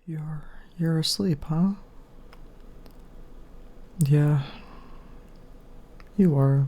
You're asleep, huh? Yeah, you are.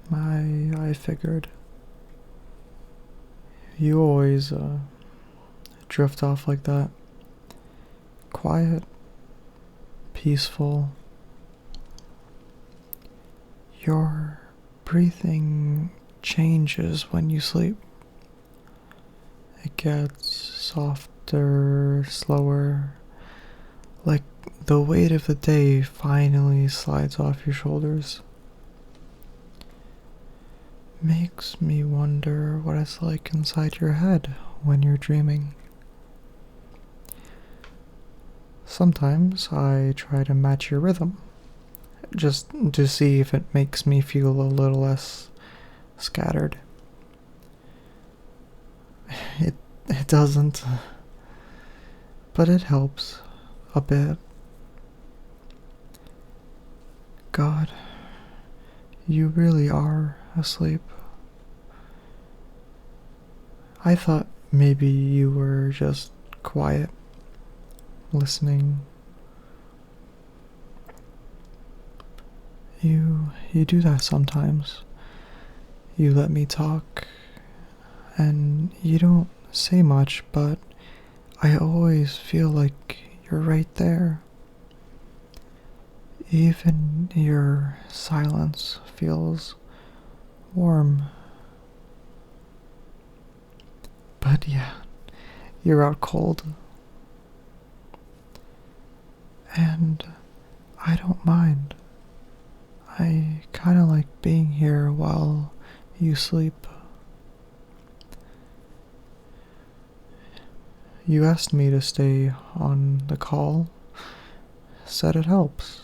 I figured. You always drift off like that. Quiet, peaceful. Your breathing changes when you sleep. It gets softer, slower, like the weight of the day finally slides off your shoulders. Makes me wonder what it's like inside your head when you're dreaming. Sometimes I try to match your rhythm, just to see if it makes me feel a little less scattered. It doesn't, but it helps a bit. God, you really are asleep. I thought maybe you were just quiet, listening. You do that sometimes. You let me talk, and you don't say much, but I always feel like you're right there. Even your silence feels warm. But yeah, you're out cold. And I don't mind. I kinda like being here while you sleep. You asked me to stay on the call, said it helps.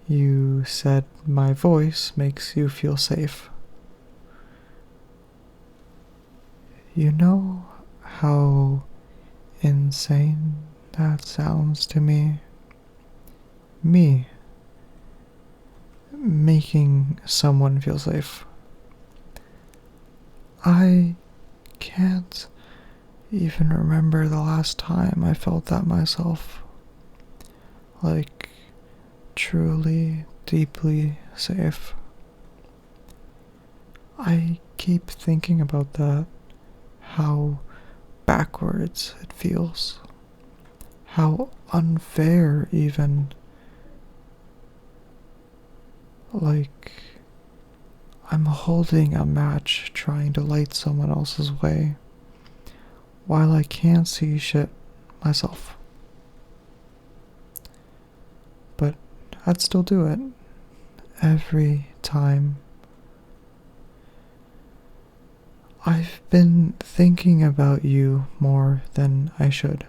You said my voice makes you feel safe. You know how insane that sounds to me? Me making someone feel safe. I can't even remember the last time I felt that myself. Like, truly, deeply safe. I keep thinking about that, how backwards it feels, how unfair even. Like, I'm holding a match trying to light someone else's way, while I can't see shit myself. But I'd still do it, every time. I've been thinking about you more than I should.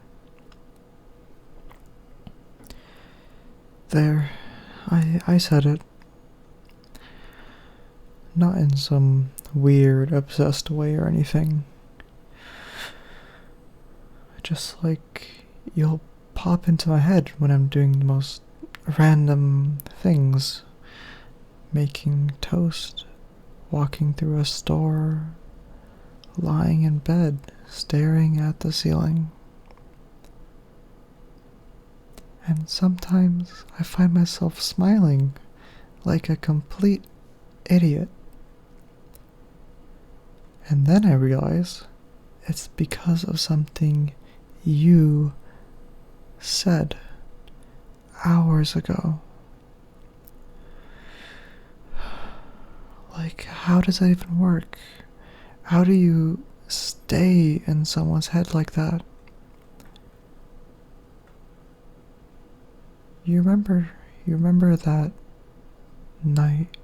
There, I said it. Not in some weird, obsessed way or anything. Just like you'll pop into my head when I'm doing the most random things. Making toast, walking through a store, lying in bed, staring at the ceiling. And sometimes I find myself smiling like a complete idiot. And then I realize it's because of something you said hours ago. Like, how does that even work? How do you stay in someone's head like that? You remember that night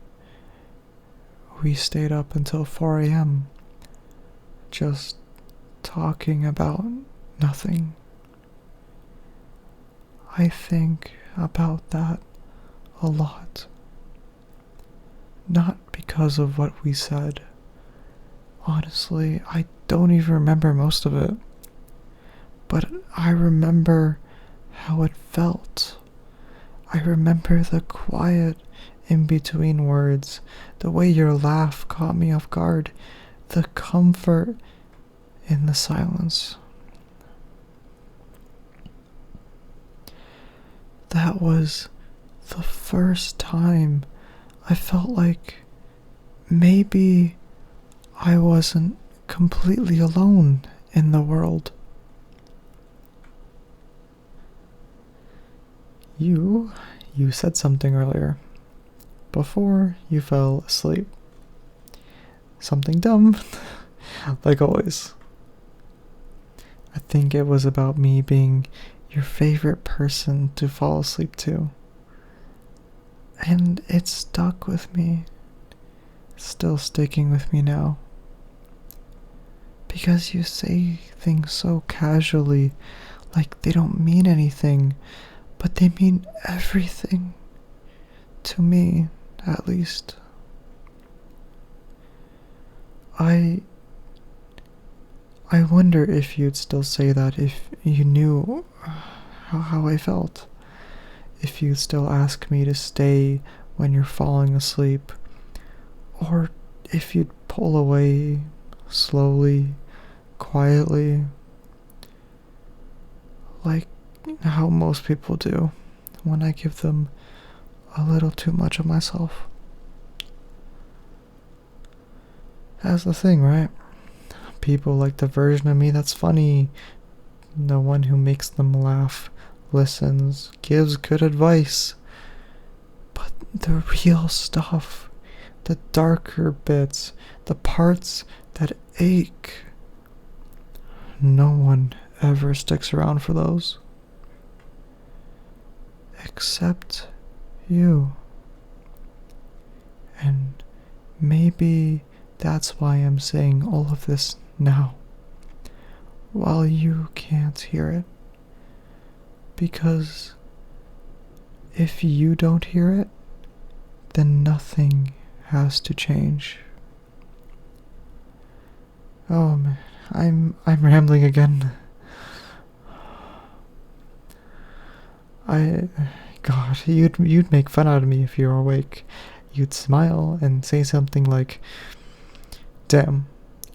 we stayed up until 4 a.m. just talking about nothing. I think about that a lot. Not because of what we said. Honestly, I don't even remember most of it. But I remember how it felt. I remember the quiet in between words, the way your laugh caught me off guard, the comfort in the silence. that was the first time I felt like maybe I wasn't completely alone in the world. You said something earlier, before you fell asleep. Something dumb, like always. I think it was about me being your favorite person to fall asleep to. And it stuck with me. Still sticking with me now. Because you say things so casually, like they don't mean anything, but they mean everything. To me, at least. I wonder if you'd still say that if you knew how I felt. If you'd still ask me to stay when you're falling asleep. Or if you'd pull away slowly, quietly. Like how most people do when I give them a little too much of myself. That's the thing, right? People like the version of me that's funny, the one who makes them laugh, listens, gives good advice. But the real stuff, the darker bits, the parts that ache, no one ever sticks around for those. Except you. And maybe that's why I'm saying all of this now, while you can't hear it. Because if you don't hear it, then nothing has to change. Oh man, I'm rambling again. God, you'd make fun out of me if you were awake. You'd smile and say something like, "Damn,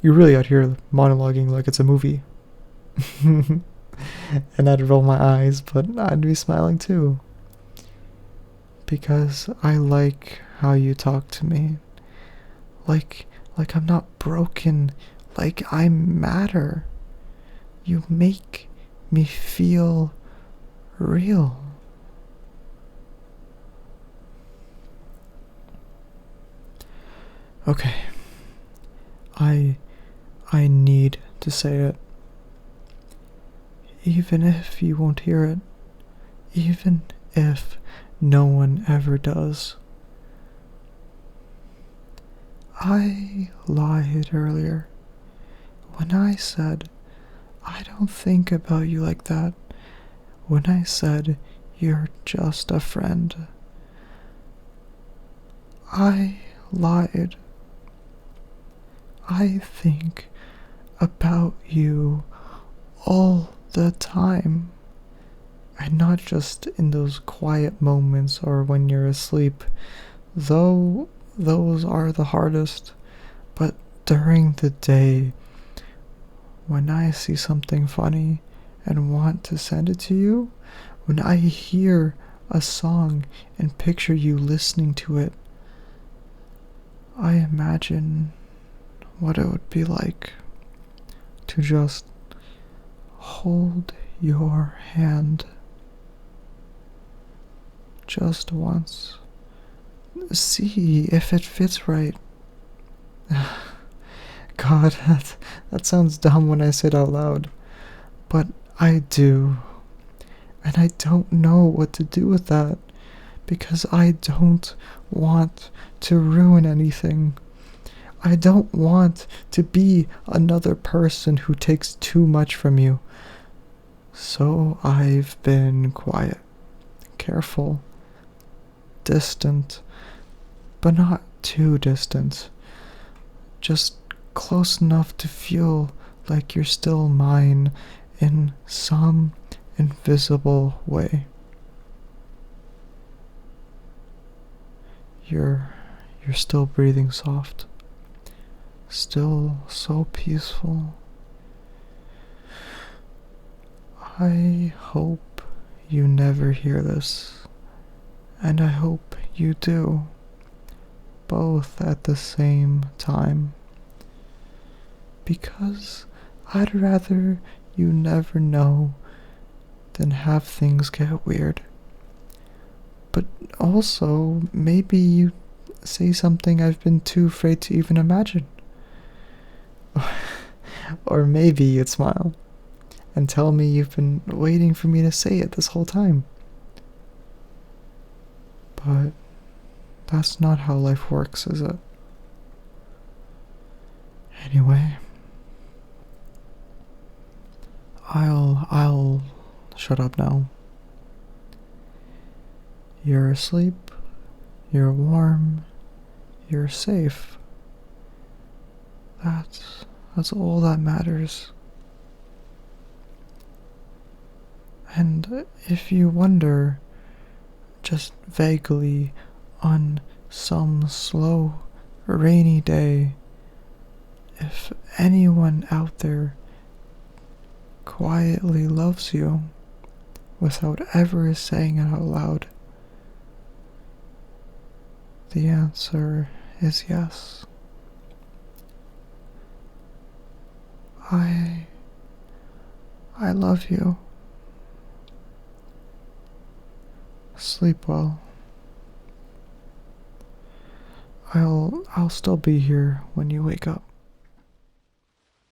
you're really out here monologuing like it's a movie." And I'd roll my eyes, but I'd be smiling too. Because I like how you talk to me. Like I'm not broken, like I matter. You make me feel real. Okay. I need to say it. Even if you won't hear it. Even if no one ever does. I lied earlier when I said I don't think about you like that. When I said you're just a friend. I lied. I think about you all the time. And not just in those quiet moments or when you're asleep, though those are the hardest, but during the day, when I see something funny and want to send it to you, when I hear a song and picture you listening to it, I imagine what it would be like to just hold your hand just once. See if it fits right. God, that sounds dumb when I say it out loud, but I do. And I don't know what to do with that, because I don't want to ruin anything. I don't want to be another person who takes too much from you. So I've been quiet, careful, distant, but not too distant. Just close enough to feel like you're still mine in some invisible way. You're still breathing soft. Still so peaceful. I hope you never hear this, and I hope you do, both at the same time. Because I'd rather you never know than have things get weird. But also, maybe you say something I've been too afraid to even imagine. Or maybe you'd smile and tell me you've been waiting for me to say it this whole time. But that's not how life works, is it? Anyway, I'll shut up now. You're asleep, you're warm, you're safe. That's all that matters. And if you wonder, just vaguely, on some slow, rainy day, if anyone out there quietly loves you without ever saying it out loud, the answer is yes. I love you. Sleep well. I'll still be here when you wake up.